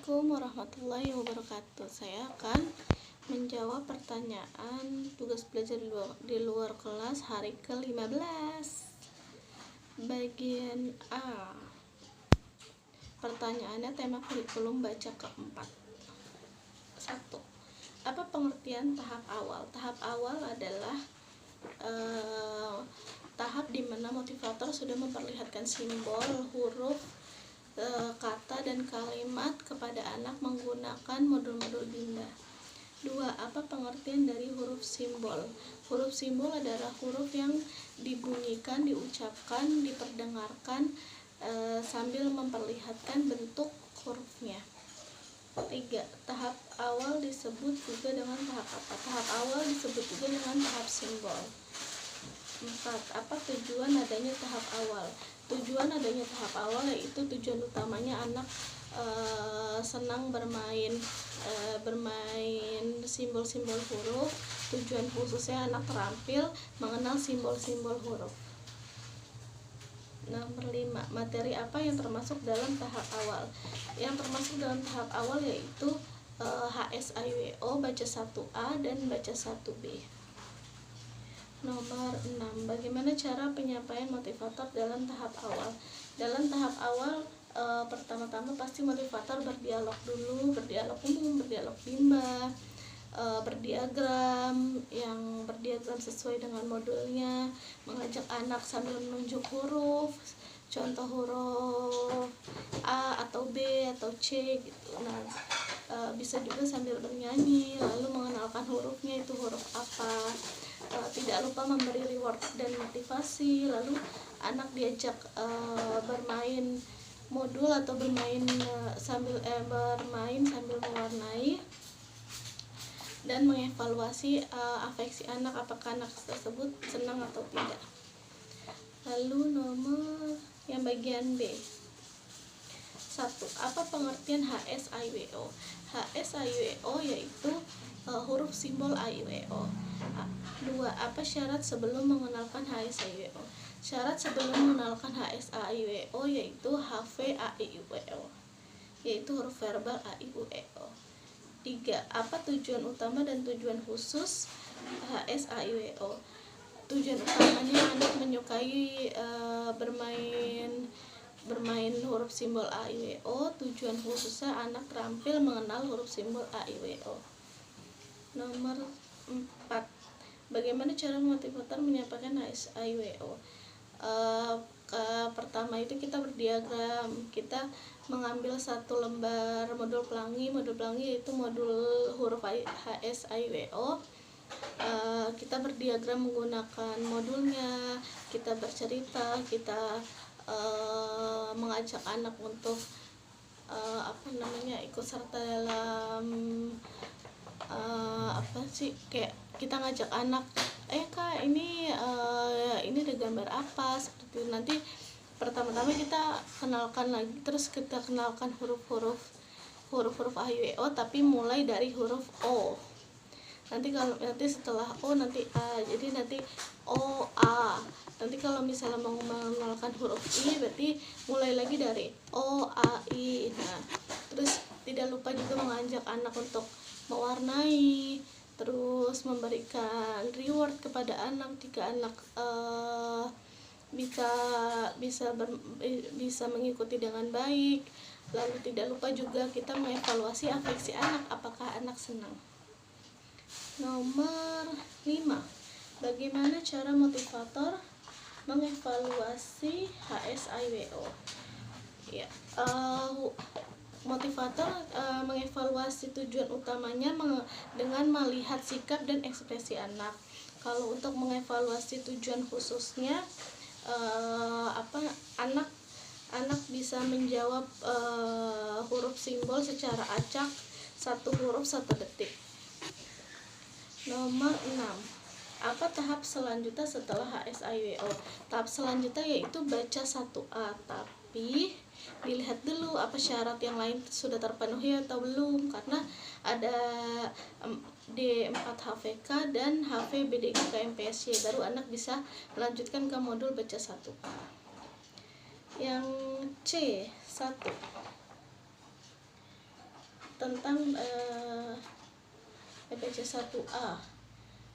Assalamualaikum warahmatullahi wabarakatuh. Saya akan menjawab pertanyaan tugas belajar di luar kelas hari ke-15. Bagian A. Pertanyaannya tema kurikulum baca keempat. 1. Apa pengertian tahap awal? Tahap awal adalah tahap di mana motivator sudah memperlihatkan simbol, huruf, kata dan kalimat kepada anak menggunakan modul-modul Bimba. 2. Apa pengertian dari huruf simbol? Huruf simbol adalah huruf yang dibunyikan, diucapkan, diperdengarkan sambil memperlihatkan bentuk hurufnya. 3. Tahap awal disebut juga dengan tahap apa? Tahap awal disebut juga dengan tahap simbol. 4. Apa tujuan adanya tahap awal? Tujuan adanya tahap awal yaitu tujuan utamanya anak senang bermain simbol-simbol huruf. Tujuan khususnya anak terampil mengenal simbol-simbol huruf. Nomor 5. Materi apa yang termasuk dalam tahap awal? Yang termasuk dalam tahap awal yaitu HSIWO, baca 1A dan baca 1B. Nomor 6. Bagaimana cara penyampaian motivator dalam tahap awal? Dalam tahap awal pertama-tama pasti motivator berdialog dulu, berdialog umum, berdialog Bimba, berdiagram sesuai dengan modulnya, mengajak anak sambil menunjuk huruf, contoh huruf A atau B atau C gitu. Nah, bisa juga sambil bernyanyi, lalu mengenalkan hurufnya itu huruf apa. Tidak lupa memberi reward dan motivasi, lalu anak diajak bermain modul atau bermain sambil mewarnai dan mengevaluasi afeksi anak, apakah anak tersebut senang atau tidak. Lalu nomor yang bagian B. 1. Apa pengertian HSIWO? HSIWO yaitu huruf simbol AIWO. 2. Apa syarat sebelum mengenalkan HSIWO? Syarat sebelum mengenalkan HSIWO yaitu HVAIWO, yaitu huruf verbal AIWO. 3. Apa tujuan utama dan tujuan khusus HSIWO? Tujuan utamanya anak menyukai bermain huruf simbol AIWO. Tujuan khususnya anak terampil mengenal huruf simbol AIWO. Nomor 4. Bagaimana cara motivator menyampaikan HSIWO? Pertama itu kita berdiagram, kita mengambil satu lembar modul pelangi yaitu modul huruf HSIWO. Kita berdiagram menggunakan modulnya, kita bercerita, kita mengajak anak untuk ikut serta dalam kayak kita ngajak anak, Kak, ini ada gambar apa, seperti itu. Nanti pertama-tama kita kenalkan lagi, terus kita kenalkan huruf-huruf AIWO, tapi mulai dari huruf O. Nanti setelah O nanti A, jadi nanti O A. Nanti kalau misalnya mau mengenalkan huruf I, berarti mulai lagi dari O A I. Nah, terus tidak lupa juga mengajak anak untuk mewarnai, terus memberikan reward kepada anak jika anak bisa mengikuti dengan baik. Lalu tidak lupa juga kita mengevaluasi afeksi anak, apakah anak senang. Nomor 5. Bagaimana cara motivator mengevaluasi HSIWO? Motivator mengevaluasi tujuan utamanya dengan melihat sikap dan ekspresi anak. Kalau untuk mengevaluasi tujuan khususnya, anak bisa menjawab huruf simbol secara acak, satu huruf 1 detik. Nomor 6. Apa tahap selanjutnya setelah HSIWO? Tahap selanjutnya yaitu baca 1A, tapi dilihat dulu apa syarat yang lain sudah terpenuhi atau belum, karena ada D4HVK dan HVBDGK MPSY, baru anak bisa melanjutkan ke modul baca 1A. Yang C1. tentang baca 1A.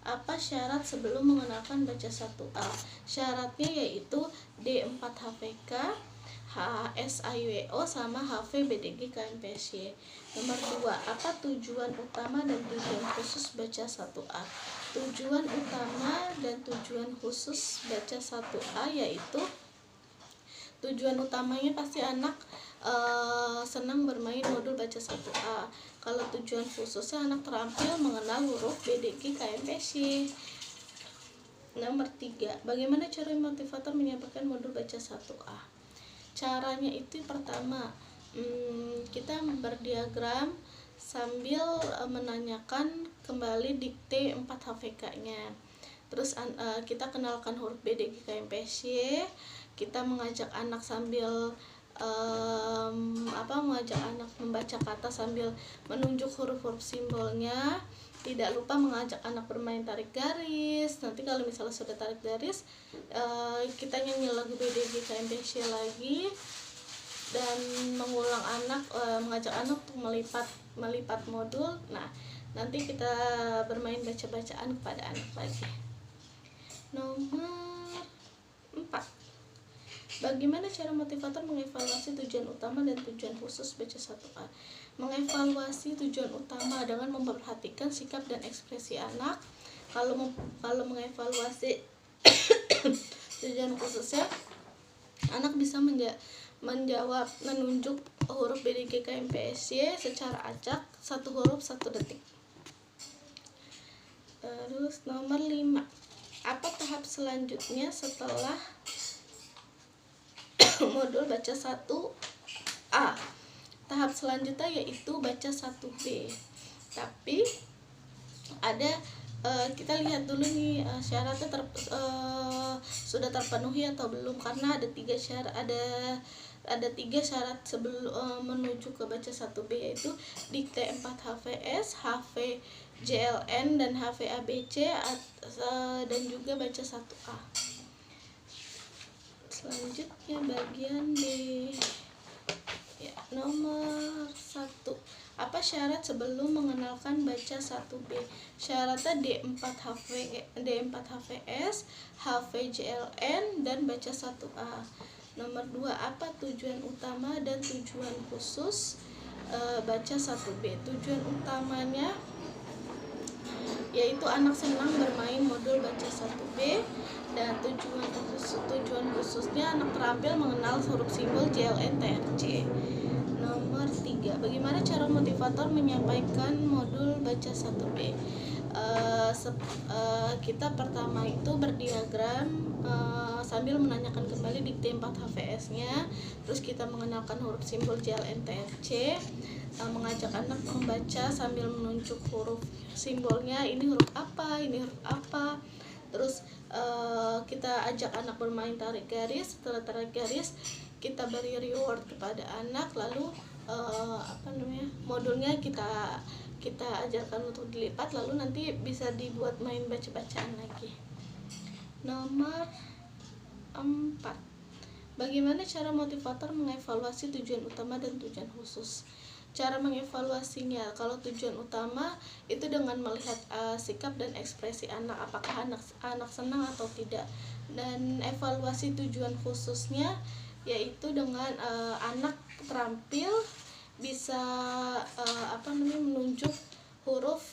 Apa syarat sebelum mengenalkan baca 1A? Syaratnya yaitu D4 HVK, HSIWO sama HV BDG KMPSY. Nomor 2, apa tujuan utama dan tujuan khusus baca 1A? Tujuan utama dan tujuan khusus baca 1A yaitu tujuan utamanya pasti anak senang bermain modul baca 1A. Kalau tujuan khususnya anak terampil mengenal huruf BDG KMPSY. Nomor 3, bagaimana cara motivator menyampaikan modul baca 1A? Caranya itu pertama, kita berdiagram sambil menanyakan kembali dikte 4 HVK-nya. Terus kita kenalkan huruf BDG KMPSY. Kita mengajak anak sambil mengajak anak membaca kata sambil menunjuk huruf-huruf simbolnya. Tidak lupa mengajak anak bermain tarik garis. Nanti kalau misalnya sudah tarik garis, kita nyanyi lagu BDG KMPSY lagi dan mengulang mengajak anak untuk melipat modul. Nah, nanti kita bermain baca-bacaan kepada anak lagi. Nomor 4, bagaimana cara motivator mengevaluasi tujuan utama dan tujuan khusus baca 1A? Mengevaluasi tujuan utama dengan memperhatikan sikap dan ekspresi anak. Kalau mengevaluasi tujuan khususnya, anak bisa menunjuk huruf BDG KMPSY secara acak, satu huruf 1 detik. Terus nomor 5, apa tahap selanjutnya setelah modul baca 1A? Tahap selanjutnya yaitu baca 1B. Tapi ada kita lihat dulu nih syaratnya sudah terpenuhi atau belum, karena ada 3 syarat, ada 3 syarat sebelum menuju ke baca 1B, yaitu dikte 4 HVS, HVJLN dan HVABC dan juga baca 1A. Selanjutnya bagian D. Ya, nomor 1. Apa syarat sebelum mengenalkan baca 1B? Syaratnya D4 HVS, HVJLN dan baca 1A. Nomor 2, apa tujuan utama dan tujuan khusus baca 1B? Tujuan utamanya yaitu anak senang bermain modul baca 1B, dan tujuan khususnya anak terampil mengenal huruf simbol JLN TRC. Nomor 3, bagaimana cara motivator menyampaikan modul baca 1B? Kita pertama itu berdiagram sambil menanyakan kembali dikte 4 HVS-nya, terus kita mengenalkan huruf simbol JLN TRC, mengajak anak membaca sambil menunjuk huruf simbolnya, ini huruf apa, ini huruf apa. Terus kita ajak anak bermain tarik garis. Setelah tarik garis, kita beri reward kepada anak, lalu modulnya kita ajarkan untuk dilipat, lalu nanti bisa dibuat main baca-bacaan lagi. Nomor 4, bagaimana cara motivator mengevaluasi tujuan utama dan tujuan khusus? Cara mengevaluasinya, kalau tujuan utama itu dengan melihat sikap dan ekspresi anak, apakah anak senang atau tidak. Dan evaluasi tujuan khususnya yaitu dengan anak terampil bisa menunjuk huruf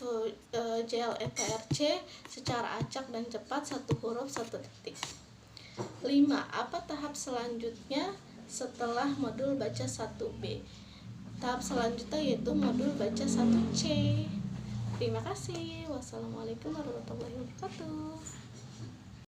JLETRC secara acak dan cepat, satu huruf 1 detik. 5, apa tahap selanjutnya setelah modul baca 1B? Tahap selanjutnya yaitu modul baca 1C. Terima kasih. Wassalamualaikum warahmatullahi wabarakatuh.